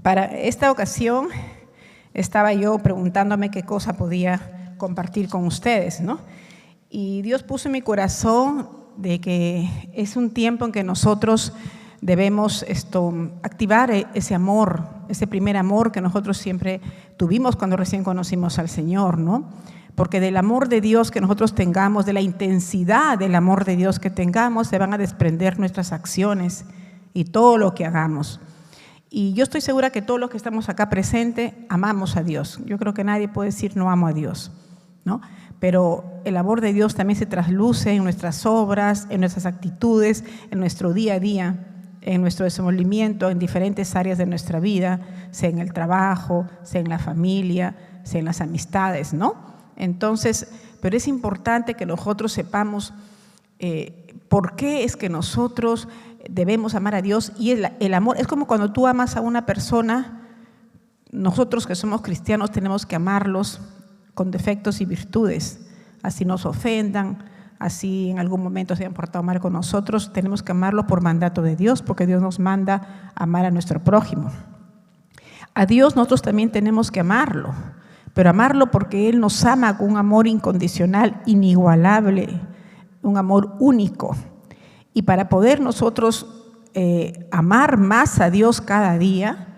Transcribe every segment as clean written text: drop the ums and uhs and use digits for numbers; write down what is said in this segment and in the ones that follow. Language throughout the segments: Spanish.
Para esta ocasión estaba yo preguntándome qué cosa podía compartir con ustedes, ¿no? Y Dios puso en mi corazón de que es un tiempo en que nosotros debemos activar ese amor, ese primer amor que nosotros siempre tuvimos cuando recién conocimos al Señor, ¿no? Porque del amor de Dios que nosotros tengamos, de la intensidad del amor de Dios que tengamos, se van a desprender nuestras acciones y todo lo que hagamos. Y yo estoy segura que todos los que estamos acá presentes amamos a Dios. Yo creo que nadie puede decir no amo a Dios, ¿no? Pero el amor de Dios también se trasluce en nuestras obras, en nuestras actitudes, en nuestro día a día, en nuestro desenvolvimiento en diferentes áreas de nuestra vida, sea en el trabajo, sea en la familia, sea en las amistades, ¿no? Entonces, pero es importante que nosotros sepamos por qué es que nosotros debemos amar a Dios. Y el amor es como cuando tú amas a una persona. Nosotros que somos cristianos tenemos que amarlos con defectos y virtudes, así nos ofendan, así en algún momento se hayan portado mal con nosotros, tenemos que amarlos por mandato de Dios, porque Dios nos manda a amar a nuestro prójimo. A Dios nosotros también tenemos que amarlo, pero amarlo porque Él nos ama con un amor incondicional, inigualable, un amor único. Y para poder nosotros amar más a Dios cada día,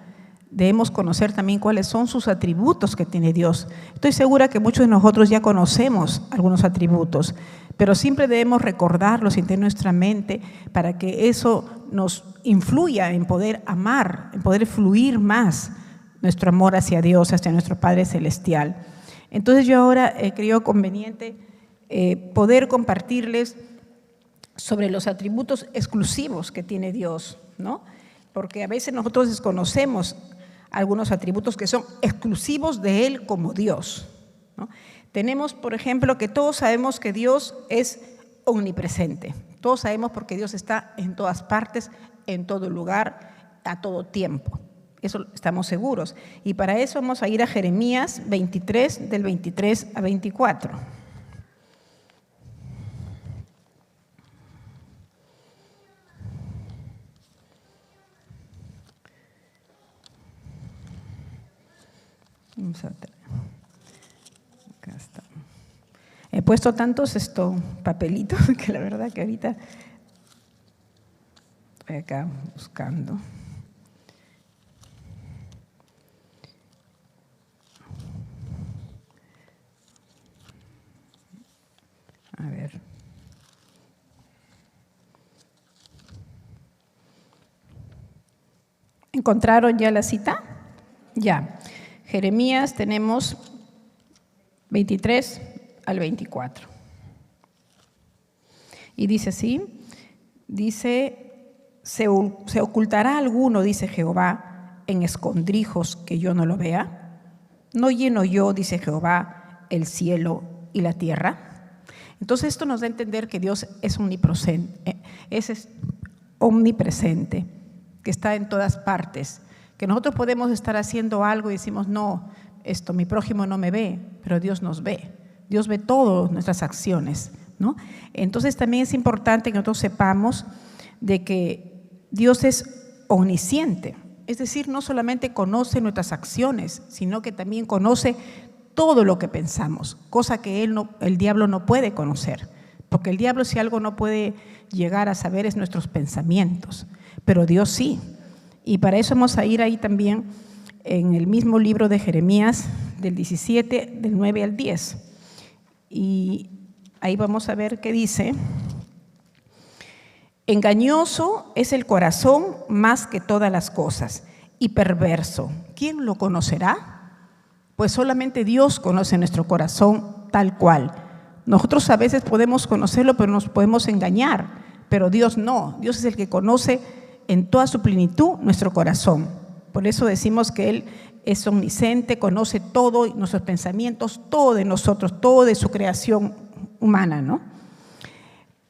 debemos conocer también cuáles son sus atributos que tiene Dios. Estoy segura que muchos de nosotros ya conocemos algunos atributos, pero siempre debemos recordarlos en nuestra mente para que eso nos influya en poder amar, en poder fluir más nuestro amor hacia Dios, hacia nuestro Padre Celestial. Entonces yo ahora he creído conveniente poder compartirles sobre los atributos exclusivos que tiene Dios, ¿no? Porque a veces nosotros desconocemos algunos atributos que son exclusivos de Él como Dios, ¿no? Tenemos, por ejemplo, que todos sabemos que Dios es omnipresente. Todos sabemos porque Dios está en todas partes, en todo lugar, a todo tiempo. Eso estamos seguros. Y para eso vamos a ir a Jeremías 23, del 23 a 24. Vamos a ver. Acá está. He puesto tantos papelitos que la verdad que ahorita estoy acá buscando. A ver. ¿Encontraron ya la cita? Ya. Jeremías tenemos 23 al 24. Y dice así, ¿se ocultará alguno, dice Jehová, en escondrijos que yo no lo vea? ¿No lleno yo, dice Jehová, el cielo y la tierra? Entonces esto nos da a entender que Dios es omnipresente, es omnipresente, que está en todas partes. Que nosotros podemos estar haciendo algo y decimos, no, mi prójimo no me ve, pero Dios nos ve. Dios ve todas nuestras acciones, ¿no? Entonces también es importante que nosotros sepamos de que Dios es omnisciente. Es decir, no solamente conoce nuestras acciones, sino que también conoce todo lo que pensamos, cosa que el diablo no puede conocer. Porque el diablo, si algo no puede llegar a saber, es nuestros pensamientos, pero Dios sí. Y para eso vamos a ir ahí también en el mismo libro de Jeremías, del 17, del 9 al 10. Y ahí vamos a ver qué dice. Engañoso es el corazón más que todas las cosas, y perverso. ¿Quién lo conocerá? Pues solamente Dios conoce nuestro corazón tal cual. Nosotros a veces podemos conocerlo, pero nos podemos engañar, pero Dios no. Dios es el que conoce en toda su plenitud nuestro corazón. Por eso decimos que Él es omnisciente, conoce todo, nuestros pensamientos, todo de nosotros, todo de su creación humana, ¿no?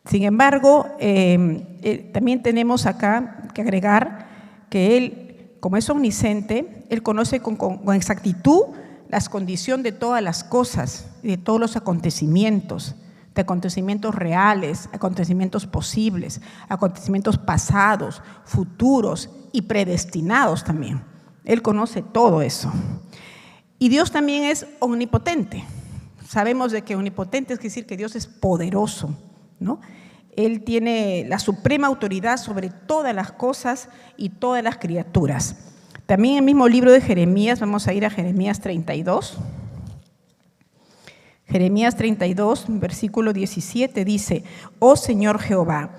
Sin embargo, también tenemos acá que agregar que Él, como es omnisciente, Él conoce con exactitud las condiciones de todas las cosas, de todos los acontecimientos, de acontecimientos reales, acontecimientos posibles, acontecimientos pasados, futuros y predestinados también. Él conoce todo eso. Y Dios también es omnipotente. Sabemos de que omnipotente es decir que Dios es poderoso, ¿no? Él tiene la suprema autoridad sobre todas las cosas y todas las criaturas. También en el mismo libro de Jeremías, vamos a ir a Jeremías 32. Jeremías 32, versículo 17 dice: Oh Señor Jehová,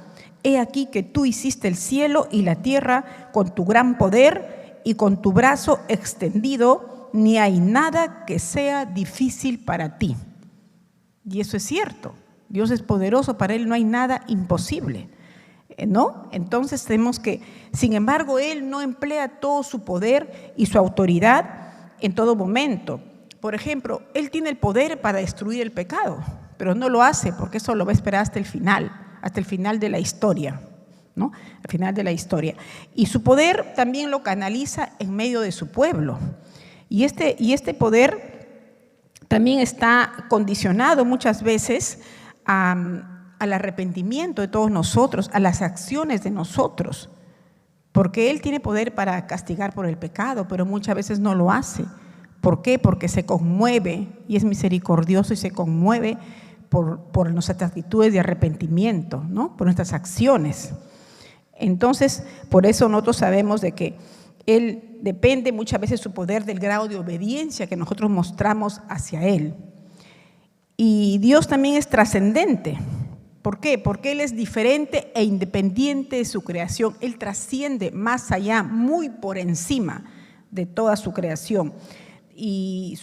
he aquí que tú hiciste el cielo y la tierra con tu gran poder y con tu brazo extendido, ni hay nada que sea difícil para ti. Y eso es cierto, Dios es poderoso, para Él no hay nada imposible, ¿no? Entonces tenemos que, sin embargo, Él no emplea todo su poder y su autoridad en todo momento. Por ejemplo, Él tiene el poder para destruir el pecado, pero no lo hace porque eso lo va a esperar hasta el final de la historia, ¿no? Al final de la historia. Y su poder también lo canaliza en medio de su pueblo. Y este poder también está condicionado muchas veces al arrepentimiento de todos nosotros, a las acciones de nosotros, porque Él tiene poder para castigar por el pecado, pero muchas veces no lo hace. ¿Por qué? Porque se conmueve y es misericordioso y se conmueve por nuestras actitudes de arrepentimiento, ¿no? Por nuestras acciones. Entonces, por eso nosotros sabemos de que Él depende muchas veces su poder del grado de obediencia que nosotros mostramos hacia Él. Y Dios también es trascendente. ¿Por qué? Porque Él es diferente e independiente de su creación. Él trasciende más allá, muy por encima de toda su creación. Y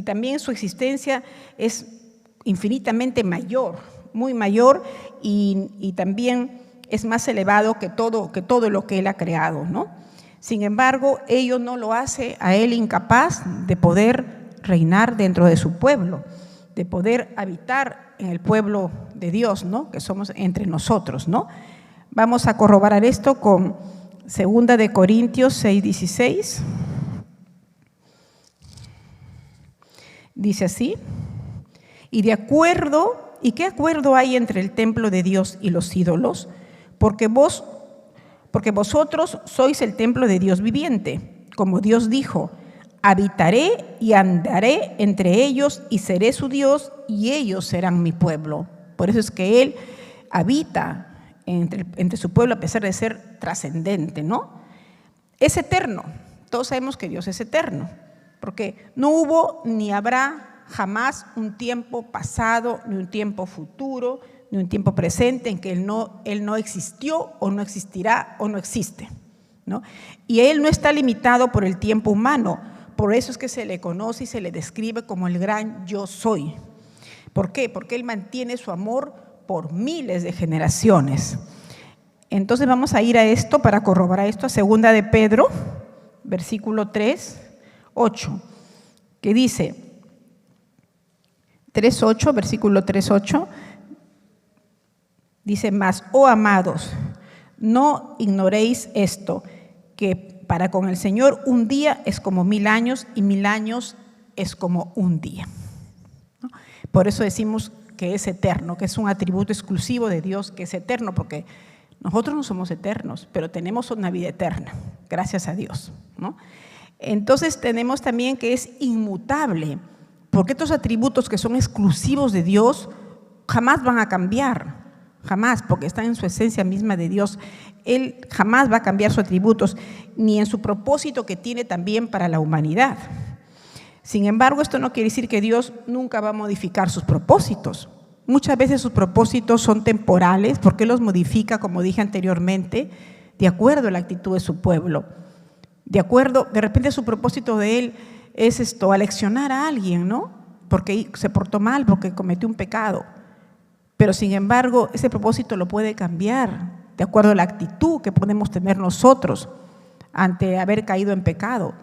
también su existencia es infinitamente mayor, muy mayor, y también es más elevado que todo lo que Él ha creado, ¿no? Sin embargo, ello no lo hace a Él incapaz de poder reinar dentro de su pueblo, de poder habitar en el pueblo de Dios, ¿no? Que somos entre nosotros, ¿no? Vamos a corroborar esto con 2 de Corintios 6:16. Dice así: ¿y qué acuerdo hay entre el templo de Dios y los ídolos? Porque vosotros sois el templo de Dios viviente. Como Dios dijo: habitaré y andaré entre ellos y seré su Dios y ellos serán mi pueblo. Por eso es que Él habita entre su pueblo a pesar de ser trascendente, ¿no? Es eterno. Todos sabemos que Dios es eterno, porque no hubo ni habrá jamás un tiempo pasado, ni un tiempo futuro, ni un tiempo presente en que Él no existió o no existirá o no existe, ¿no? Y Él no está limitado por el tiempo humano, por eso es que se le conoce y se le describe como el gran yo soy. ¿Por qué? Porque Él mantiene su amor por miles de generaciones. Entonces vamos a ir a esto para corroborar esto, a 2 de Pedro, versículo 3:8, que dice, 3:8, versículo 3:8, dice: mas, oh amados, no ignoréis esto, que para con el Señor un día es como 1000 años y 1000 años es como un día, ¿no? Por eso decimos que es eterno, que es un atributo exclusivo de Dios, que es eterno, porque nosotros no somos eternos, pero tenemos una vida eterna, gracias a Dios, ¿no? Entonces tenemos también que es inmutable, porque estos atributos que son exclusivos de Dios jamás van a cambiar, jamás, porque están en su esencia misma de Dios. Él jamás va a cambiar sus atributos, ni en su propósito que tiene también para la humanidad. Sin embargo, esto no quiere decir que Dios nunca va a modificar sus propósitos. Muchas veces sus propósitos son temporales, porque Él los modifica, como dije anteriormente, de acuerdo a la actitud de su pueblo. De repente su propósito de Él es aleccionar a alguien, ¿no? Porque se portó mal, porque cometió un pecado. Pero sin embargo, ese propósito lo puede cambiar de acuerdo a la actitud que podemos tener nosotros ante haber caído en pecado.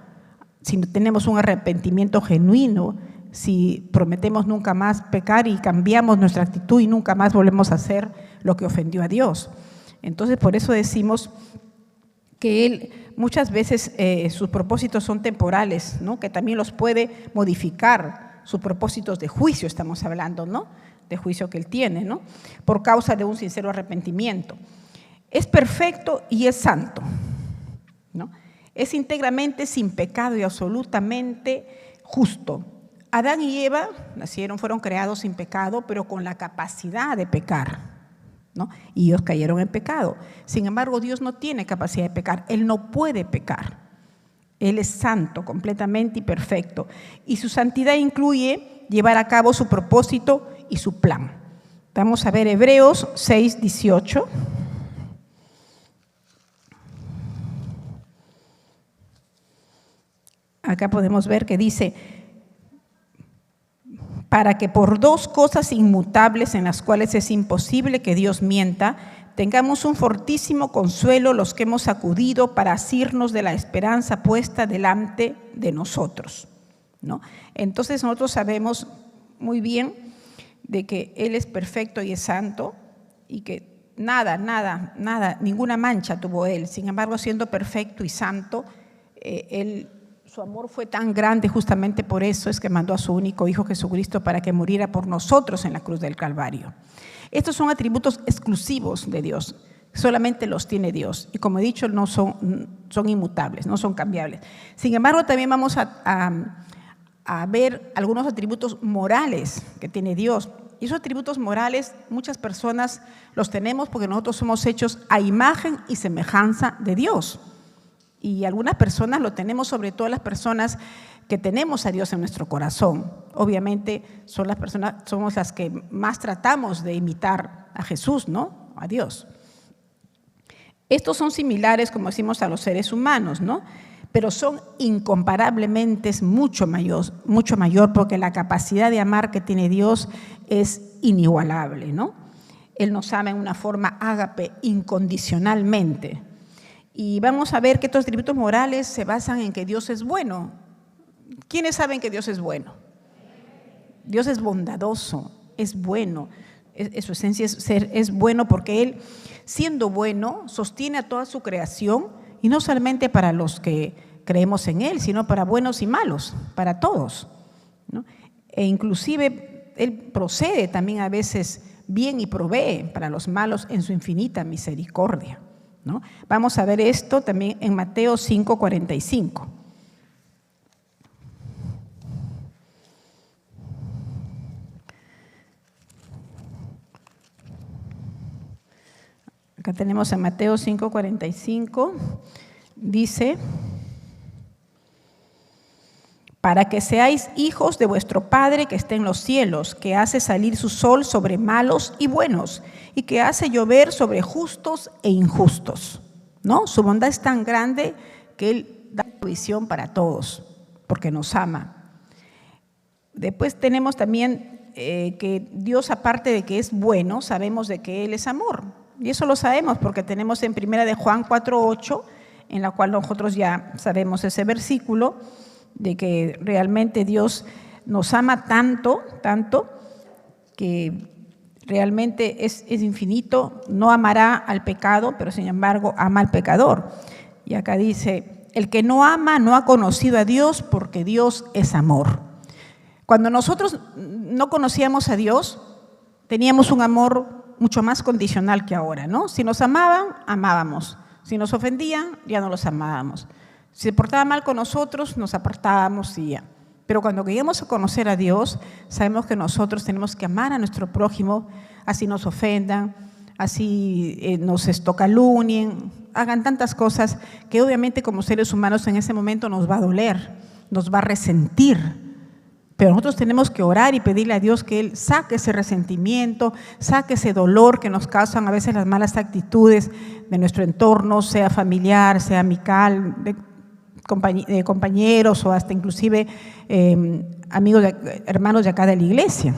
Si tenemos un arrepentimiento genuino, si prometemos nunca más pecar y cambiamos nuestra actitud y nunca más volvemos a hacer lo que ofendió a Dios. Entonces, por eso decimos que Él muchas veces sus propósitos son temporales, ¿no? Que también los puede modificar, sus propósitos de juicio estamos hablando, ¿no? De juicio que Él tiene, ¿no? Por causa de un sincero arrepentimiento. Es perfecto y es santo, ¿no? Es íntegramente sin pecado y absolutamente justo. Adán y Eva fueron creados sin pecado, pero con la capacidad de pecar, ¿no? Y ellos cayeron en pecado. Sin embargo, Dios no tiene capacidad de pecar. Él no puede pecar. Él es santo, completamente y perfecto. Y su santidad incluye llevar a cabo su propósito y su plan. Vamos a ver Hebreos 6:18. Acá podemos ver que dice: para que por dos cosas inmutables en las cuales es imposible que Dios mienta, tengamos un fortísimo consuelo los que hemos acudido para asirnos de la esperanza puesta delante de nosotros, ¿no? Entonces nosotros sabemos muy bien de que Él es perfecto y es santo y que nada, ninguna mancha tuvo Él. Sin embargo, siendo perfecto y santo, su amor fue tan grande, justamente por eso es que mandó a su único Hijo Jesucristo para que muriera por nosotros en la cruz del Calvario. Estos son atributos exclusivos de Dios, solamente los tiene Dios. Y como he dicho, no son inmutables, no son cambiables. Sin embargo, también vamos a ver algunos atributos morales que tiene Dios. Y esos atributos morales muchas personas los tenemos porque nosotros somos hechos a imagen y semejanza de Dios. Y algunas personas lo tenemos, sobre todo las personas que tenemos a Dios en nuestro corazón. Obviamente somos las que más tratamos de imitar a Jesús, ¿no? A Dios. Estos son similares, como decimos, a los seres humanos, ¿no? Pero son incomparablemente mucho mayor porque la capacidad de amar que tiene Dios es inigualable, ¿no? Él nos ama en una forma ágape, incondicionalmente. Y vamos a ver que estos atributos morales se basan en que Dios es bueno. ¿Quiénes saben que Dios es bueno? Dios es bondadoso, es bueno. Su esencia es bueno porque Él, siendo bueno, sostiene a toda su creación, y no solamente para los que creemos en Él, sino para buenos y malos, para todos, ¿no? E inclusive Él procede también a veces bien y provee para los malos en su infinita misericordia, ¿no? Vamos a ver esto también en Mateo 5:45. Acá tenemos en Mateo 5:45, dice: para que seáis hijos de vuestro Padre que está en los cielos, que hace salir su sol sobre malos y buenos, y que hace llover sobre justos e injustos, ¿no? Su bondad es tan grande que Él da provisión para todos, porque nos ama. Después tenemos también que Dios, aparte de que es bueno, sabemos de que Él es amor. Y eso lo sabemos porque tenemos en 1 de Juan 4:8, en la cual nosotros ya sabemos ese versículo, de que realmente Dios nos ama tanto, que realmente es infinito, no amará al pecado, pero sin embargo ama al pecador. Y acá dice: el que no ama no ha conocido a Dios, porque Dios es amor. Cuando nosotros no conocíamos a Dios, teníamos un amor mucho más condicional que ahora, ¿no? Si nos amaban, amábamos. Si nos ofendían, ya no los amábamos. Si se portaba mal con nosotros, nos apartábamos y ya. Pero cuando llegamos a conocer a Dios, sabemos que nosotros tenemos que amar a nuestro prójimo, así nos ofendan, así nos calumnien, hagan tantas cosas que obviamente como seres humanos en ese momento nos va a doler, nos va a resentir. Pero nosotros tenemos que orar y pedirle a Dios que Él saque ese resentimiento, saque ese dolor que nos causan a veces las malas actitudes de nuestro entorno, sea familiar, sea amical, de compañeros o hasta inclusive amigos, hermanos de acá de la iglesia.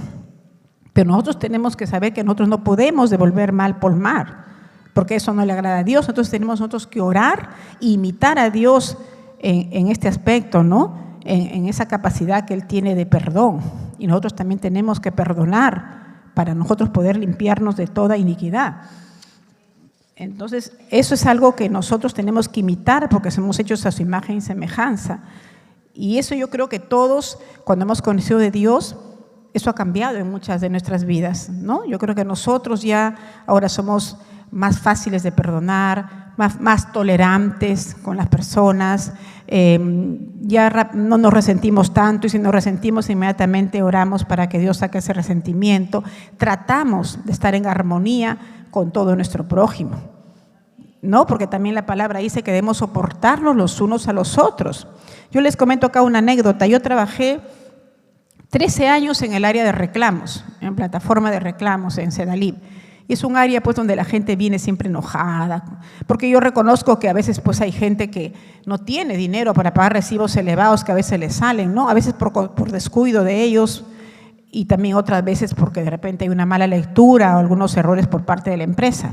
Pero nosotros tenemos que saber que nosotros no podemos devolver mal por mal, porque eso no le agrada a Dios. Entonces tenemos nosotros que orar e imitar a Dios en este aspecto, ¿no? En esa capacidad que Él tiene de perdón. Y nosotros también tenemos que perdonar para nosotros poder limpiarnos de toda iniquidad. Entonces, eso es algo que nosotros tenemos que imitar porque somos hechos a su imagen y semejanza. Y eso yo creo que todos, cuando hemos conocido de Dios, eso ha cambiado en muchas de nuestras vidas, ¿no? Yo creo que nosotros ya ahora somos más fáciles de perdonar, más tolerantes con las personas, ya no nos resentimos tanto, y si nos resentimos inmediatamente oramos para que Dios saque ese resentimiento. Tratamos de estar en armonía con todo nuestro prójimo, ¿no? Porque también la palabra dice que debemos soportarnos los unos a los otros. Yo les comento acá una anécdota. Yo trabajé 13 años en el área de reclamos, en plataforma de reclamos en Sedalib. Y es un área pues donde la gente viene siempre enojada, porque yo reconozco que a veces pues hay gente que no tiene dinero para pagar recibos elevados que a veces les salen, ¿no? A veces por descuido de ellos, y también otras veces porque de repente hay una mala lectura o algunos errores por parte de la empresa.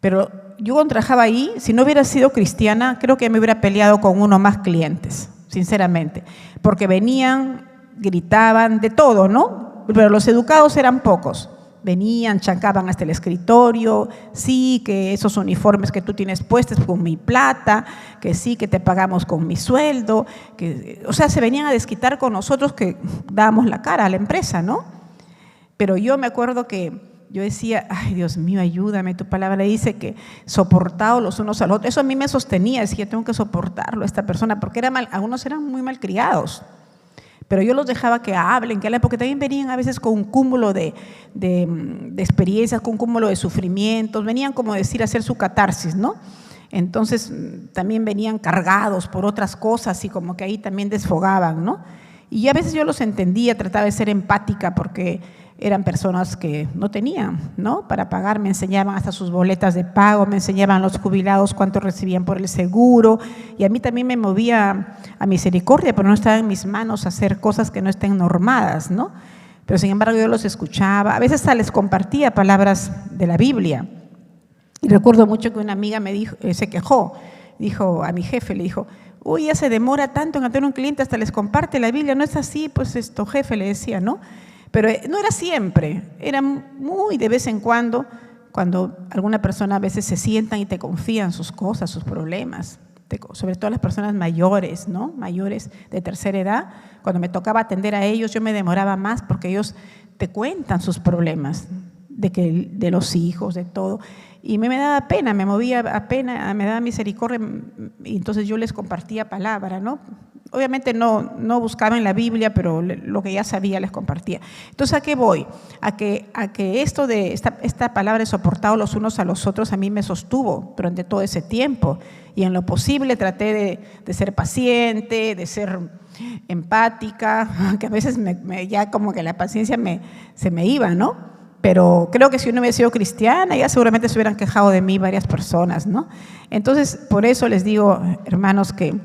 Pero yo cuando trabajaba ahí, si no hubiera sido cristiana, creo que me hubiera peleado con uno más clientes, sinceramente, porque venían, gritaban, de todo, ¿no? Pero los educados eran pocos. Venían, chancaban hasta el escritorio, sí, que esos uniformes que tú tienes puestos con mi plata, que sí, que te pagamos con mi sueldo, o sea, se venían a desquitar con nosotros que dábamos la cara a la empresa, ¿no? Pero yo me acuerdo que yo decía, ay Dios mío, ayúdame, tu palabra dice que soportados los unos a los otros. Eso a mí me sostenía, decía, tengo que soportarlo a esta persona, porque algunos eran muy malcriados. Pero yo los dejaba que hablen, porque también venían a veces con un cúmulo de experiencias, con un cúmulo de sufrimientos, venían como decir a hacer su catarsis, ¿no? Entonces también venían cargados por otras cosas y como que ahí también desfogaban, ¿no? Y a veces yo los entendía, trataba de ser empática porque eran personas que no tenían, ¿no? Para pagar, me enseñaban hasta sus boletas de pago, me enseñaban los jubilados cuánto recibían por el seguro, y a mí también me movía a misericordia, pero no estaba en mis manos hacer cosas que no estén normadas, ¿no? Pero sin embargo yo los escuchaba, a veces hasta les compartía palabras de la Biblia. Y recuerdo mucho que una amiga me dijo, se quejó, dijo a mi jefe, le dijo, uy, ya se demora tanto en atender a un cliente, hasta les comparte la Biblia, no es así, pues jefe, le decía, ¿no? Pero no era siempre, era muy de vez en cuando alguna persona a veces se sientan y te confían sus cosas, sus problemas, sobre todo las personas mayores, ¿no? Mayores de tercera edad. Cuando me tocaba atender a ellos, yo me demoraba más porque ellos te cuentan sus problemas, de los hijos, de todo. Y me daba pena, me movía a pena, me daba misericordia, y entonces yo les compartía palabra, ¿no? Obviamente no buscaba en la Biblia, pero lo que ya sabía les compartía. Entonces, ¿a qué voy? A que esto de esta palabra de soportados los unos a los otros a mí me sostuvo durante todo ese tiempo. Y en lo posible traté de ser paciente, de ser empática, que a veces ya como que la paciencia se me iba, ¿no? Pero creo que si no hubiera sido cristiana, ya seguramente se hubieran quejado de mí varias personas, ¿no? Entonces, por eso les digo, hermanos, que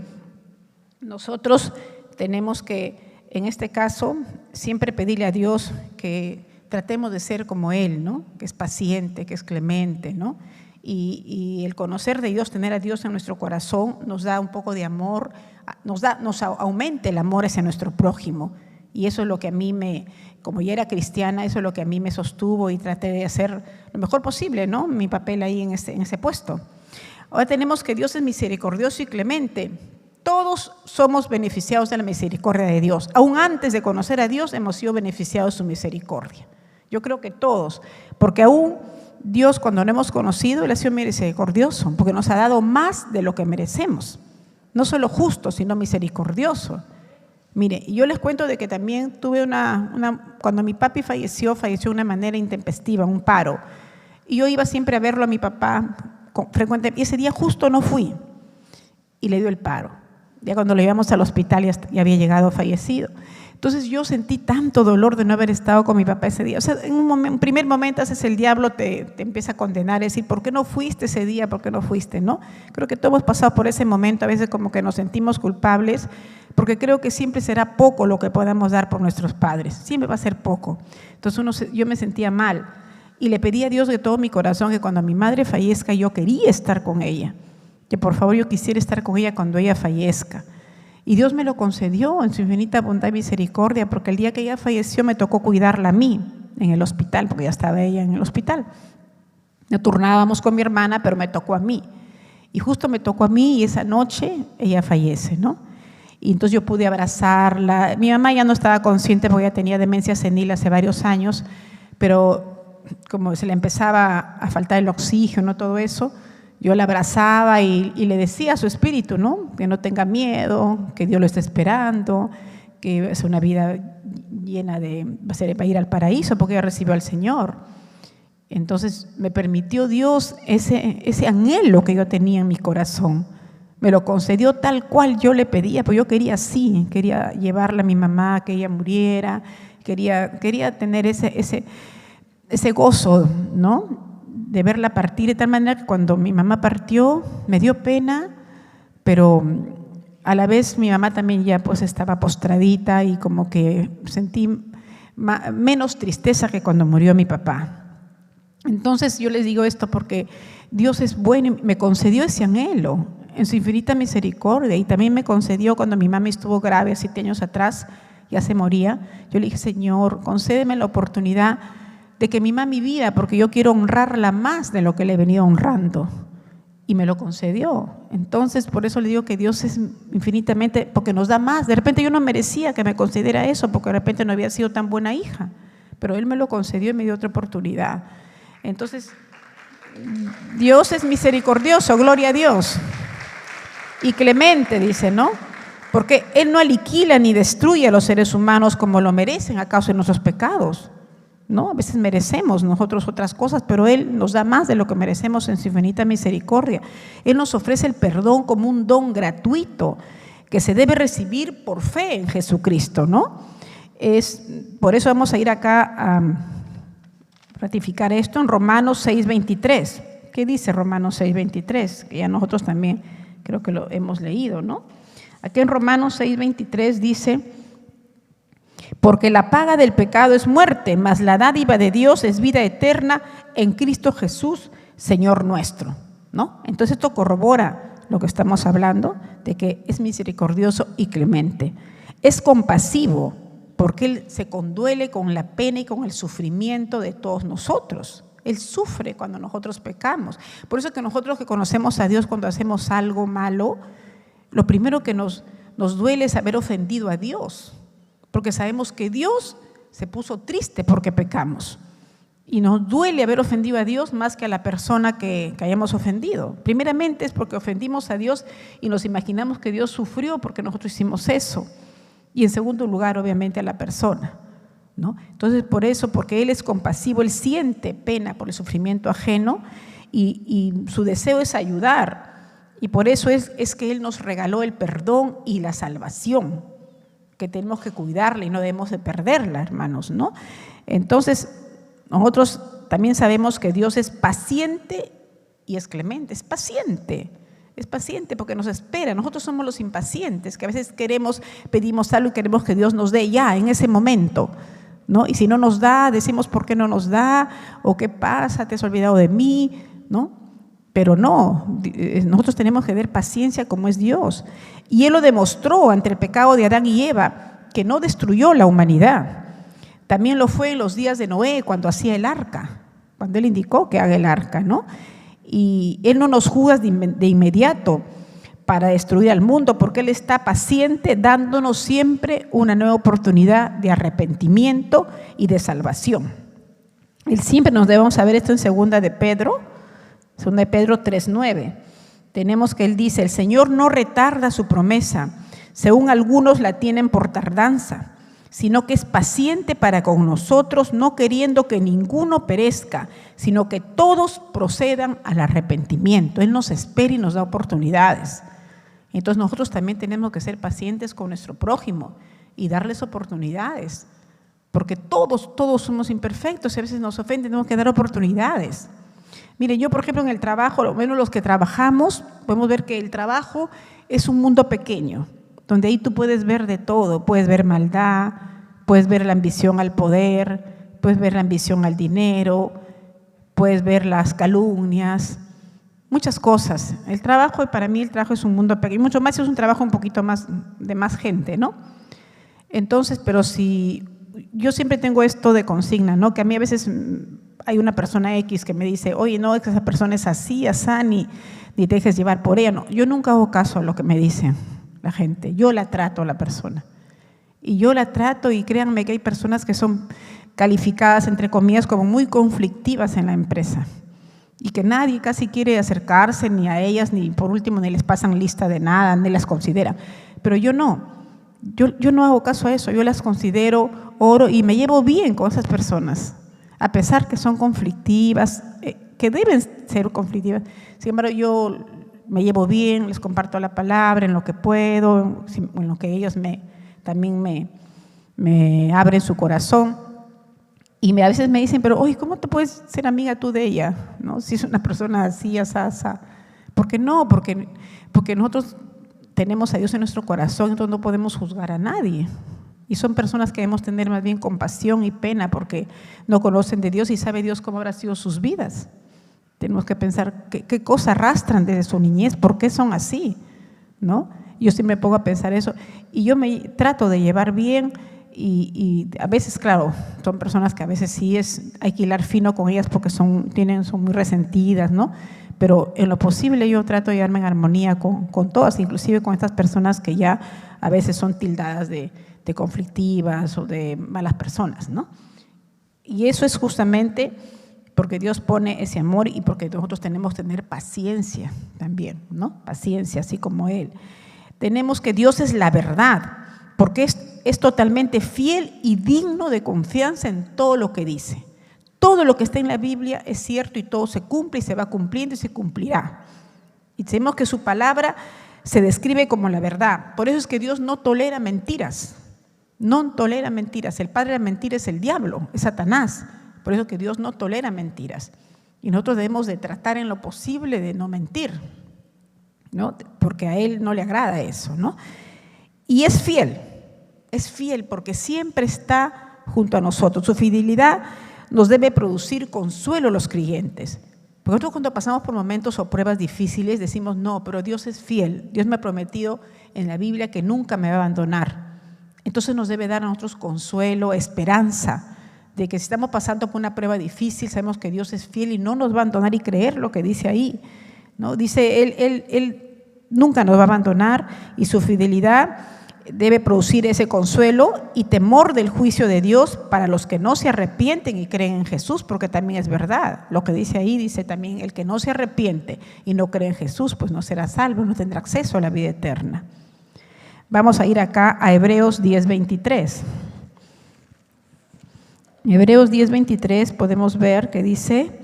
nosotros tenemos que, en este caso, siempre pedirle a Dios que tratemos de ser como Él, ¿no? Que es paciente, que es clemente, ¿no? Y el conocer de Dios, tener a Dios en nuestro corazón, nos da un poco de amor, nos aumenta el amor hacia nuestro prójimo. Y eso es lo que a mí como ya era cristiana, eso es lo que a mí me sostuvo y traté de hacer lo mejor posible, ¿no? Mi papel ahí en ese puesto. Ahora tenemos que Dios es misericordioso y clemente. Todos somos beneficiados de la misericordia de Dios. Aún antes de conocer a Dios hemos sido beneficiados de su misericordia. Yo creo que todos, porque aún Dios cuando no hemos conocido, Él ha sido misericordioso, porque nos ha dado más de lo que merecemos. No solo justo, sino misericordioso. Mire, yo les cuento de que también tuve cuando mi papi falleció de una manera intempestiva, un paro. Y yo iba siempre a verlo a mi papá frecuentemente, y ese día justo no fui y le dio el paro. Ya cuando lo llevamos al hospital ya había llegado fallecido. Entonces yo sentí tanto dolor de no haber estado con mi papá ese día. O sea, en un primer momento haces el diablo te empieza a condenar, es decir, ¿por qué no fuiste ese día? ¿Por qué no fuiste? ¿No? Creo que todos hemos pasado por ese momento, a veces como que nos sentimos culpables, porque creo que siempre será poco lo que podamos dar por nuestros padres, siempre va a ser poco. Entonces yo me sentía mal y le pedí a Dios de todo mi corazón que cuando mi madre fallezca yo quería estar con ella, que por favor yo quisiera estar con ella cuando ella fallezca. Y Dios me lo concedió en su infinita bondad y misericordia, porque el día que ella falleció me tocó cuidarla a mí en el hospital, porque ya estaba ella en el hospital. Nos turnábamos con mi hermana, pero me tocó a mí. Y justo me tocó a mí y esa noche ella fallece, ¿no? Y entonces yo pude abrazarla. Mi mamá ya no estaba consciente porque ella tenía demencia senil hace varios años, pero como se le empezaba a faltar el oxígeno, todo eso, yo la abrazaba y le decía a su espíritu, ¿no? Que no tenga miedo, que Dios lo está esperando, que es una vida llena va a ir al paraíso porque ella recibió al Señor. Entonces me permitió Dios ese anhelo que yo tenía en mi corazón. Me lo concedió tal cual yo le pedía, pues yo quería así, quería llevarla a mi mamá, que ella muriera, quería tener ese gozo, ¿no? De verla partir, de tal manera que cuando mi mamá partió me dio pena, pero a la vez mi mamá también ya pues estaba postradita y como que sentí menos tristeza que cuando murió mi papá. Entonces yo les digo esto porque Dios es bueno y me concedió ese anhelo en su infinita misericordia, y también me concedió cuando mi mamá estuvo grave 7 años atrás, ya se moría. Yo le dije: Señor, concédeme la oportunidad de que mi mami viva, porque yo quiero honrarla más de lo que le he venido honrando. Y me lo concedió. Entonces, por eso le digo que Dios es infinitamente, porque nos da más. De repente yo no merecía que me concediera eso, porque de repente no había sido tan buena hija, pero Él me lo concedió y me dio otra oportunidad. Entonces, Dios es misericordioso, gloria a Dios. Y clemente, dice, ¿no? Porque Él no aniquila ni destruye a los seres humanos como lo merecen a causa de nuestros pecados, ¿no? A veces merecemos nosotros otras cosas, pero Él nos da más de lo que merecemos en su infinita misericordia. Él nos ofrece el perdón como un don gratuito que se debe recibir por fe en Jesucristo, ¿no? Por eso vamos a ir acá a ratificar esto en Romanos 6:23. ¿Qué dice Romanos 6:23? Que ya nosotros también creo que lo hemos leído, ¿no? Aquí en Romanos 6:23 dice: porque la paga del pecado es muerte, mas la dádiva de Dios es vida eterna en Cristo Jesús, Señor nuestro, ¿no? Entonces esto corrobora lo que estamos hablando, de que es misericordioso y clemente. Es compasivo, porque Él se conduele con la pena y con el sufrimiento de todos nosotros. Él sufre cuando nosotros pecamos. Por eso que nosotros que conocemos a Dios, cuando hacemos algo malo, lo primero que nos duele es haber ofendido a Dios, porque sabemos que Dios se puso triste porque pecamos. Y nos duele haber ofendido a Dios más que a la persona que hayamos ofendido. Primeramente es porque ofendimos a Dios y nos imaginamos que Dios sufrió porque nosotros hicimos eso. Y en segundo lugar, obviamente, a la persona, ¿no? Entonces, por eso, porque Él es compasivo, Él siente pena por el sufrimiento ajeno y su deseo es ayudar. Y por eso es que Él nos regaló el perdón y la salvación, que tenemos que cuidarla y no debemos de perderla, hermanos, ¿no? Entonces, nosotros también sabemos que Dios es paciente y es clemente. Es paciente porque nos espera. Nosotros somos los impacientes, que a veces pedimos algo y queremos que Dios nos dé ya, en ese momento, ¿no? Y si no nos da, decimos ¿por qué no nos da? ¿O qué pasa? ¿Te has olvidado de mí? ¿No? Pero no, nosotros tenemos que tener paciencia como es Dios. Y Él lo demostró ante el pecado de Adán y Eva, que no destruyó la humanidad. También lo fue en los días de Noé, cuando hacía el arca, cuando Él indicó que haga el arca, ¿no? Y Él no nos juzga de inmediato para destruir al mundo, porque Él está paciente, dándonos siempre una nueva oportunidad de arrepentimiento y de salvación. Él siempre nos debemos saber esto en 2 de Pedro 3:9. Tenemos que Él dice: el Señor no retarda su promesa, según algunos la tienen por tardanza, sino que es paciente para con nosotros, no queriendo que ninguno perezca, sino que todos procedan al arrepentimiento. Él nos espera y nos da oportunidades. Entonces nosotros también tenemos que ser pacientes con nuestro prójimo y darles oportunidades, porque todos somos imperfectos y a veces nos ofenden, tenemos que dar oportunidades. Mire, yo por ejemplo en el trabajo, lo menos los que trabajamos, podemos ver que el trabajo es un mundo pequeño, donde ahí tú puedes ver de todo, puedes ver maldad, puedes ver la ambición al poder, puedes ver la ambición al dinero, puedes ver las calumnias, muchas cosas. El trabajo, para mí el trabajo es un mundo pequeño, mucho más si es un trabajo un poquito más de más gente, ¿no? Entonces, pero si yo siempre tengo esto de consigna, ¿no? Que a mí a veces hay una persona X que me dice: oye, no, es que esa persona es así, ni te dejes llevar por ella. No, yo nunca hago caso a lo que me dicen la gente, yo la trato a la persona. Y yo la trato, y créanme que hay personas que son calificadas, entre comillas, como muy conflictivas en la empresa. y que nadie casi quiere acercarse ni a ellas, ni por último ni les pasan lista de nada, ni las consideran. Pero yo no, yo no hago caso a eso, yo las considero, oro y me llevo bien con esas personas, a pesar que son conflictivas, que deben ser conflictivas. Sin embargo, yo me llevo bien, les comparto la palabra en lo que puedo, en lo que ellos también me abren su corazón. Y a veces me dicen, pero oye, ¿cómo te puedes ser amiga tú de ella? ¿No? Si es una persona así, asá. ¿Por qué no? Porque nosotros tenemos a Dios en nuestro corazón, entonces no podemos juzgar a nadie. Y son personas que debemos tener más bien compasión y pena porque no conocen de Dios y sabe Dios cómo habrá sido sus vidas. Tenemos que pensar qué cosas arrastran desde su niñez, por qué son así, ¿no? Yo siempre me pongo a pensar eso y yo me trato de llevar bien. Y a veces, claro, son personas que a veces sí hay que hilar fino con ellas porque son muy resentidas, ¿no? Pero en lo posible yo trato de llevarme en armonía con todas, inclusive con estas personas que ya a veces son tildadas de conflictivas o de malas personas, ¿no? Y eso es justamente porque Dios pone ese amor y porque nosotros tenemos que tener paciencia también, ¿no? Paciencia, así como Él. Tenemos que Dios es la verdad, porque es totalmente fiel y digno de confianza en todo lo que dice. Todo lo que está en la Biblia es cierto y todo se cumple y se va cumpliendo y se cumplirá. Y sabemos que su palabra se describe como la verdad. Por eso es que Dios no tolera mentiras. No tolera mentiras. El padre de la mentira es el diablo, es Satanás. Por eso es que Dios no tolera mentiras. Y nosotros debemos de tratar en lo posible de no mentir, ¿no? Porque a Él no le agrada eso, ¿no? Y es fiel porque siempre está junto a nosotros. Su fidelidad nos debe producir consuelo a los creyentes. Porque nosotros cuando pasamos por momentos o pruebas difíciles decimos, no, pero Dios es fiel. Dios me ha prometido en la Biblia que nunca me va a abandonar. Entonces nos debe dar a nosotros consuelo, esperanza, de que si estamos pasando por una prueba difícil, sabemos que Dios es fiel y no nos va a abandonar y creer lo que dice ahí, ¿no? Dice, Él nunca nos va a abandonar y su fidelidad debe producir ese consuelo y temor del juicio de Dios para los que no se arrepienten y creen en Jesús, porque también es verdad. Lo que dice ahí, dice también, el que no se arrepiente y no cree en Jesús, pues no será salvo, no tendrá acceso a la vida eterna. Vamos a ir acá a Hebreos 10:23. En Hebreos 10:23 podemos ver que dice,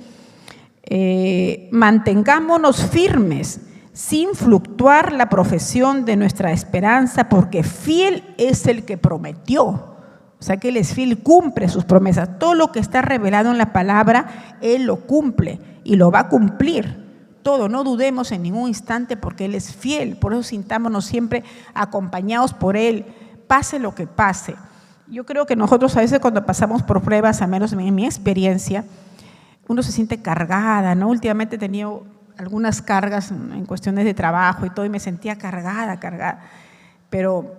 mantengámonos firmes, sin fluctuar la profesión de nuestra esperanza, porque fiel es el que prometió. O sea que Él es fiel, cumple sus promesas. Todo lo que está revelado en la palabra, Él lo cumple y lo va a cumplir. Todo, no dudemos en ningún instante porque Él es fiel. Por eso sintámonos siempre acompañados por Él, pase lo que pase. Yo creo que nosotros a veces cuando pasamos por pruebas, al menos en mi experiencia, uno se siente cargada, ¿no? Últimamente he tenido algunas cargas en cuestiones de trabajo y todo, y me sentía cargada, pero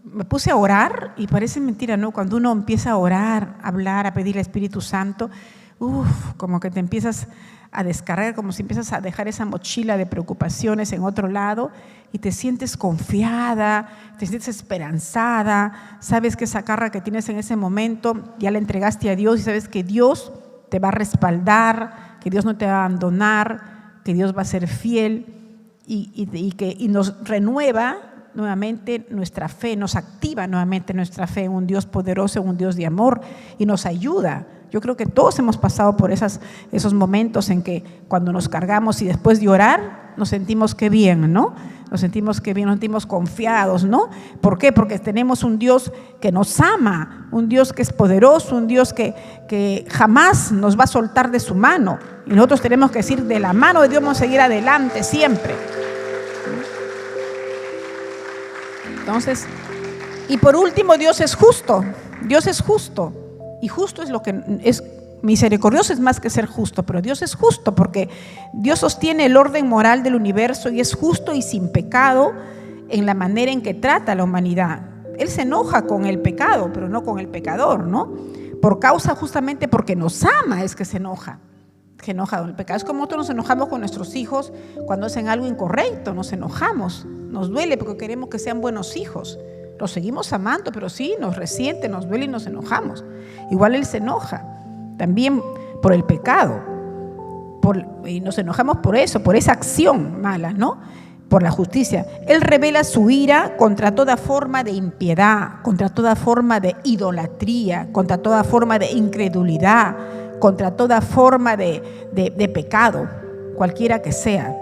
me puse a orar y parece mentira, ¿no? Cuando uno empieza a orar, a hablar, a pedir al Espíritu Santo, como que te empiezas a descargar, como si empiezas a dejar esa mochila de preocupaciones en otro lado y te sientes confiada, te sientes esperanzada, sabes que esa carga que tienes en ese momento ya la entregaste a Dios y sabes que Dios te va a respaldar, que Dios no te va a abandonar, que Dios va a ser fiel y nos renueva nuevamente nuestra fe, nos activa nuevamente nuestra fe en un Dios poderoso, en un Dios de amor y nos ayuda. Yo creo que todos hemos pasado por esos momentos en que cuando nos cargamos y después de orar nos sentimos que bien, ¿no? Nos sentimos que bien, nos sentimos confiados, ¿no? ¿Por qué? Porque tenemos un Dios que nos ama, un Dios que es poderoso, un Dios que jamás nos va a soltar de su mano. Y nosotros tenemos que decir, de la mano de Dios vamos a seguir adelante siempre. Entonces, y por último, Dios es justo. Dios es justo. Y justo es lo que es misericordioso, es más que ser justo, pero Dios es justo porque Dios sostiene el orden moral del universo y es justo y sin pecado en la manera en que trata a la humanidad. Él se enoja con el pecado, pero no con el pecador, ¿no? Por causa justamente porque nos ama es que se enoja con el pecado. Es como nosotros nos enojamos con nuestros hijos cuando hacen algo incorrecto, nos enojamos, nos duele porque queremos que sean buenos hijos. Los seguimos amando, pero sí, nos resiente, nos duele y nos enojamos. Igual Él se enoja también por el pecado, y nos enojamos por eso, por esa acción mala, ¿no? Por la justicia. Él revela su ira contra toda forma de impiedad, contra toda forma de idolatría, contra toda forma de incredulidad, contra toda forma de pecado, cualquiera que sea.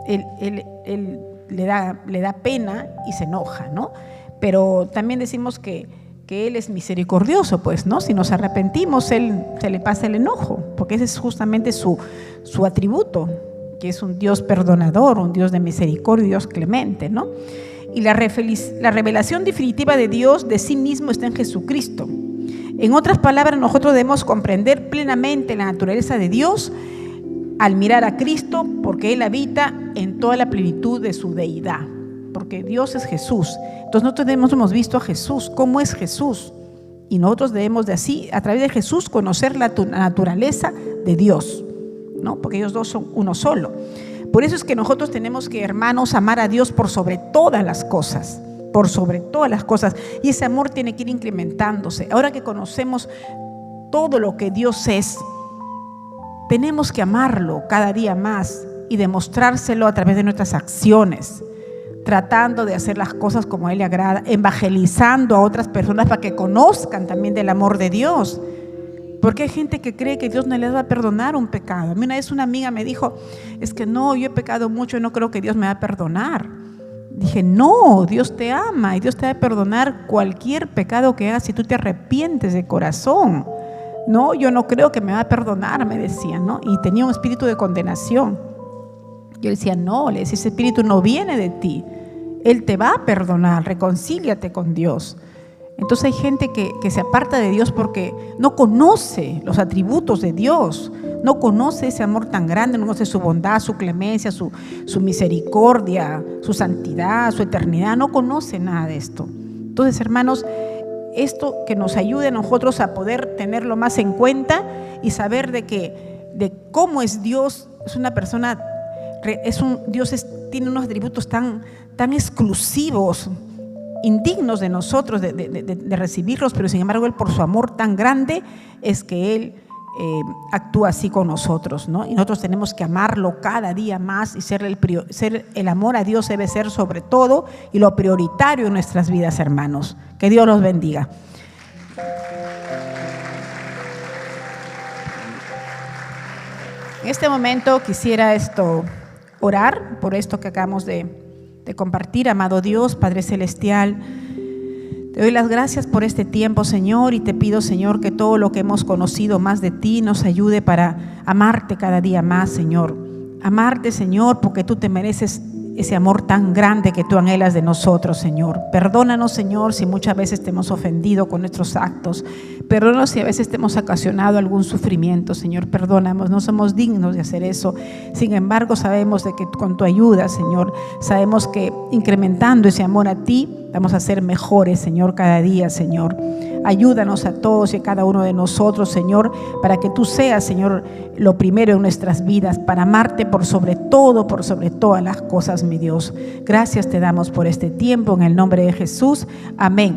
Él le da pena y se enoja, ¿no? Pero también decimos que Él es misericordioso, pues, ¿no? Si nos arrepentimos, se le pasa el enojo, porque ese es justamente su atributo, que es un Dios perdonador, un Dios de misericordia, un Dios clemente, ¿no? Y la revelación definitiva de Dios de sí mismo está en Jesucristo. En otras palabras, nosotros debemos comprender plenamente la naturaleza de Dios al mirar a Cristo, porque Él habita en toda la plenitud de su deidad, porque Dios es Jesús. Entonces nosotros hemos visto a Jesús, cómo es Jesús, y nosotros debemos de así, a través de Jesús, conocer la naturaleza de Dios, ¿no? Porque ellos dos son uno solo. Por eso es que nosotros tenemos que, hermanos, amar a Dios por sobre todas las cosas, por sobre todas las cosas, y ese amor tiene que ir incrementándose. Ahora que conocemos todo lo que Dios es, tenemos que amarlo cada día más y demostrárselo a través de nuestras acciones, tratando de hacer las cosas como a Él le agrada, evangelizando a otras personas para que conozcan también del amor de Dios. Porque hay gente que cree que Dios no les va a perdonar un pecado. A mí una vez una amiga me dijo, es que no, yo he pecado mucho y no creo que Dios me va a perdonar. Dije, no, Dios te ama y Dios te va a perdonar cualquier pecado que hagas si tú te arrepientes de corazón. No, yo no creo que me va a perdonar, me decía, ¿no? Y tenía un espíritu de condenación. Yo le decía, no, le decía, ese espíritu no viene de ti. Él te va a perdonar, reconcíliate con Dios. Entonces hay gente que se aparta de Dios porque no conoce los atributos de Dios, no conoce ese amor tan grande, no conoce su bondad, su clemencia, su misericordia, su santidad, su eternidad, no conoce nada de esto. Entonces, hermanos, esto que nos ayude a nosotros a poder tenerlo más en cuenta y saber de cómo es Dios, es una persona, Dios tiene unos atributos tan exclusivos, indignos de nosotros de recibirlos, pero sin embargo Él, por su amor tan grande, es que Él actúa así con nosotros, ¿no? Y nosotros tenemos que amarlo cada día más y ser el amor a Dios debe ser sobre todo y lo prioritario en nuestras vidas, hermanos. Que Dios los bendiga. En este momento quisiera orar por esto que acabamos de compartir. Amado Dios, Padre Celestial, te doy las gracias por este tiempo, Señor, y te pido, Señor, que todo lo que hemos conocido más de ti nos ayude para amarte cada día más, Señor. Amarte, Señor, porque tú te mereces ese amor tan grande que tú anhelas de nosotros, Señor. Perdónanos, Señor, si muchas veces te hemos ofendido con nuestros actos. Perdónanos si a veces te hemos ocasionado algún sufrimiento, Señor. Perdónanos, no somos dignos de hacer eso. Sin embargo, sabemos de que con tu ayuda, Señor, sabemos que incrementando ese amor a ti, vamos a ser mejores, Señor, cada día, Señor. Ayúdanos a todos y a cada uno de nosotros, Señor, para que tú seas, Señor, lo primero en nuestras vidas, para amarte por sobre todas las cosas, mi Dios. Gracias te damos por este tiempo, en el nombre de Jesús. Amén.